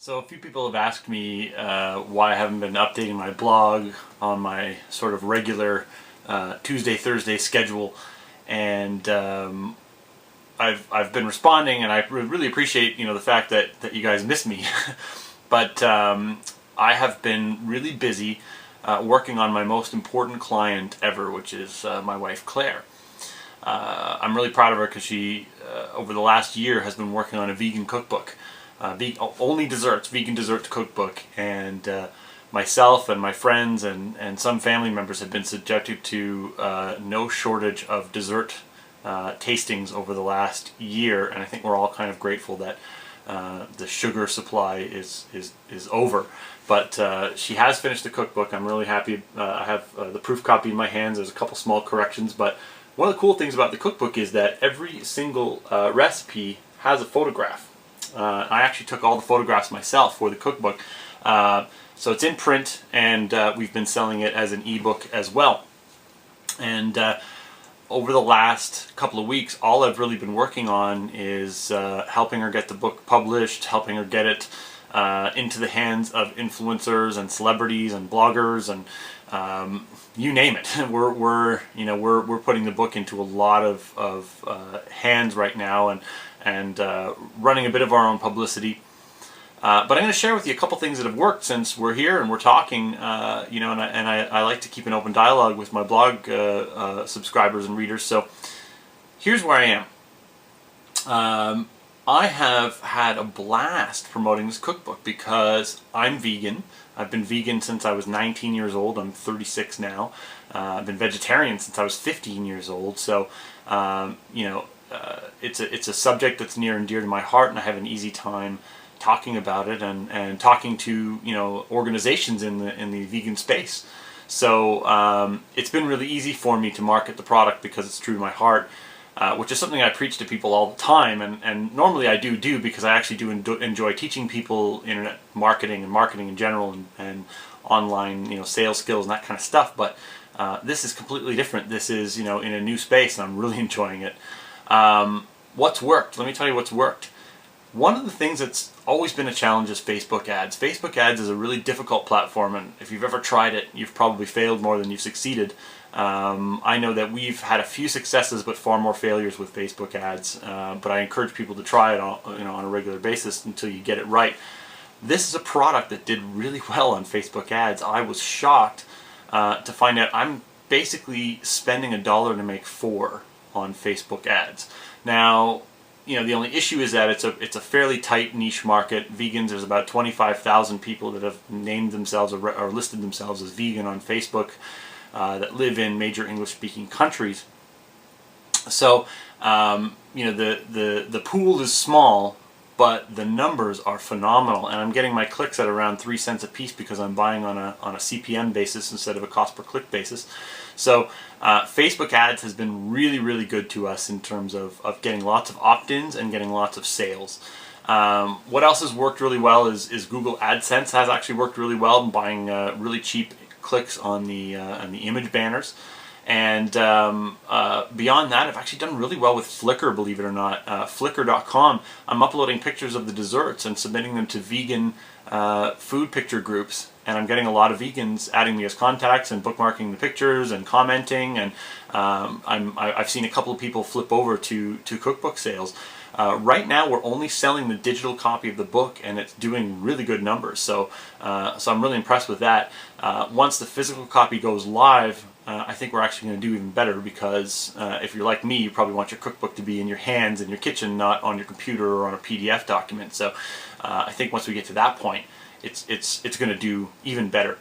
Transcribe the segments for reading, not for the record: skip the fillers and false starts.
So a few people have asked me why I haven't been updating my blog on my sort of regular Tuesday, Thursday schedule, and I've been responding, and I really appreciate the fact that you guys miss me, but I have been really busy working on my most important client ever, which is my wife Claire. I'm really proud of her because she over the last year has been working on a vegan cookbook. Only desserts, vegan desserts cookbook, and myself and my friends and some family members have been subjected to no shortage of dessert tastings over the last year, and I think we're all kind of grateful that the sugar supply is over. But she has finished the cookbook. I'm really happy. I have the proof copy in my hands. There's a couple small corrections, but one of the cool things about the cookbook is that every single recipe has a photograph. I actually took all the photographs myself for the cookbook. So it's in print, and we've been selling it as an ebook as well. And over the last couple of weeks, all I've really been working on is helping her get the book published, helping her get it into the hands of influencers and celebrities and bloggers and you name it. We're putting the book into a lot of hands right now, and running a bit of our own publicity. But I'm going to share with you a couple things that have worked since we're here and we're talking. And I like to keep an open dialogue with my blog subscribers and readers. So here's where I am. I have had a blast promoting this cookbook because I'm vegan. I've been vegan since I was 19 years old. I'm 36 now. I've been vegetarian since I was 15 years old. So, it's a subject that's near and dear to my heart, and I have an easy time talking about it and talking to organizations in the vegan space. So it's been really easy for me to market the product because it's true to my heart. Which is something I preach to people all the time, and normally I do because I actually do enjoy teaching people internet marketing and marketing in general and online sales skills and that kind of stuff. But this is completely different. This is in a new space, and I'm really enjoying it. What's worked? Let me tell you what's worked. One of the things that's always been a challenge is Facebook ads. Facebook ads is a really difficult platform, and if you've ever tried it, you've probably failed more than you've succeeded. I know that we've had a few successes, but far more failures with Facebook ads. But I encourage people to try it on a regular basis until you get it right. This is a product that did really well on Facebook ads. I was shocked to find out I'm basically spending $1 to make $4 on Facebook ads. Now, the only issue is that it's a fairly tight niche market. Vegans, there's about 25,000 people that have named themselves or listed themselves as vegan on Facebook that live in major English-speaking countries. So, the pool is small, but the numbers are phenomenal, and I'm getting my clicks at around 3 cents a piece because I'm buying on a CPM basis instead of a cost per click basis. So Facebook ads has been really, really good to us in terms of getting lots of opt-ins and getting lots of sales. What else has worked really well is Google AdSense has actually worked really well in buying really cheap clicks on the image banners. And beyond that, I've actually done really well with Flickr, believe it or not. Flickr.com, I'm uploading pictures of the desserts and submitting them to vegan food picture groups, and I'm getting a lot of vegans adding me as contacts and bookmarking the pictures and commenting, and I've seen a couple of people flip over to cookbook sales. Right now we're only selling the digital copy of the book, and it's doing really good numbers, so I'm really impressed with that. Once the physical copy goes live, I think we're actually going to do even better because if you're like me, you probably want your cookbook to be in your hands in your kitchen, not on your computer or on a PDF document. So I think once we get to that point, it's going to do even better.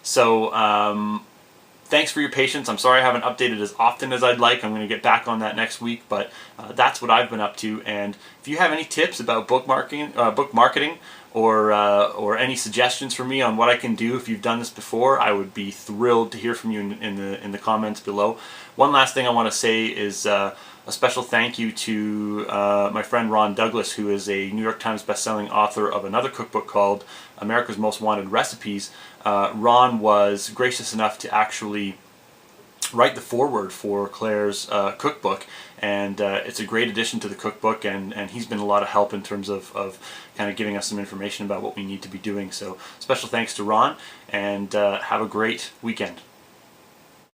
So thanks for your patience. I'm sorry I haven't updated as often as I'd like. I'm going to get back on that next week, but that's what I've been up to. And if you have any tips about book marketing, or any suggestions for me on what I can do if you've done this before, I would be thrilled to hear from you in the comments below. One last thing I want to say is a special thank you to my friend Ron Douglas, who is a New York Times bestselling author of another cookbook called America's Most Wanted Recipes. Ron was gracious enough to actually write the foreword for Claire's cookbook, and it's a great addition to the cookbook, and he's been a lot of help in terms of kind of giving us some information about what we need to be doing. So special thanks to Ron, and have a great weekend.